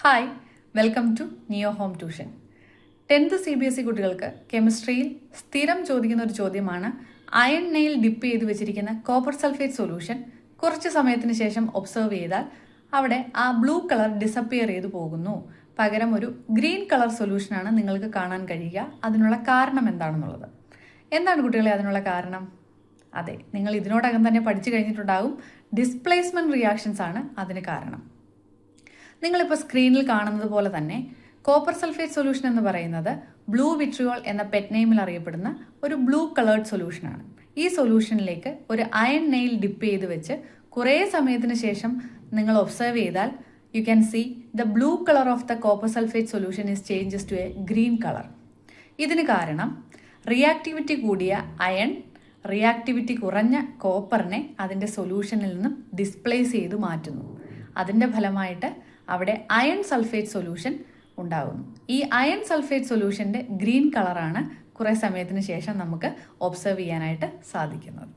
Hi, welcome to Neo home tuition. 10th CBSE കുട്ടികൾക്ക് കെമിസ്ട്രിയിൽ സ്ഥിരം ചോദിക്കുന്ന ഒരു ചോദ്യമാണ് അയൺ നെയിൽ ഡിപ്പ് ചെയ്ത് വെച്ചിരിക്കുന്ന കോപ്പർ സൾഫേറ്റ് സൊല്യൂഷൻ കുറച്ച് സമയത്തിന് ശേഷം ഒബ്സർവ് ചെയ്താൽ അവിടെ ആ ബ്ലൂ കളർ ഡിസപ്പിയർ ചെയ്തു പോകുന്നു. പകരം ഒരു ഗ്രീൻ കളർ സൊല്യൂഷനാണ് നിങ്ങൾക്ക് കാണാൻ കഴിയുക. അതിനുള്ള കാരണം എന്താണെന്നുള്ളത്. എന്താണ് കുട്ടികളെ അതിനുള്ള കാരണം? അതെ, നിങ്ങൾ ഇതിനോടകം തന്നെ പഠിച്ചു കഴിഞ്ഞിട്ടുണ്ടാകും. ഡിസ്പ്ലേസ്മെന്റ് റിയാക്ഷൻസ് ആണ് അതിന് കാരണം. നിങ്ങളിപ്പോൾ സ്ക്രീനിൽ കാണുന്നത് പോലെ തന്നെ കോപ്പർ സൾഫേറ്റ് സൊല്യൂഷൻ എന്ന് പറയുന്നത് ബ്ലൂ വിട്രിയോൾ എന്ന പെറ്റ് നെയിമിൽ അറിയപ്പെടുന്ന ഒരു ബ്ലൂ കളേർഡ് സൊല്യൂഷനാണ്. ഈ സൊല്യൂഷനിലേക്ക് ഒരു അയൺ നെയിൽ ഡിപ്പ് ചെയ്ത് വെച്ച് കുറേ സമയത്തിന് ശേഷം നിങ്ങൾ ഒബ്സർവ് ചെയ്താൽ you can see the blue colour of the copper sulphate solution is changes to a green colour. ഇതിന് കാരണം റിയാക്ടിവിറ്റി കൂടിയ അയൺ റിയാക്ടിവിറ്റി കുറഞ്ഞ കോപ്പറിനെ അതിൻ്റെ സൊല്യൂഷനിൽ നിന്നും ഡിസ്പ്ലേസ് ചെയ്ത് മാറ്റുന്നു. അതിൻ്റെ ഫലമായിട്ട് അവിടെ അയൺ സൾഫേറ്റ് സൊല്യൂഷൻ ഉണ്ടാകുന്നു. ഈ അയൺ സൾഫേറ്റ് സൊല്യൂഷൻ്റെ ഗ്രീൻ കളറാണ് കുറേ സമയത്തിന് ശേഷം നമുക്ക് ഒബ്സർവ് ചെയ്യാനായിട്ട് സാധിക്കുന്നത്.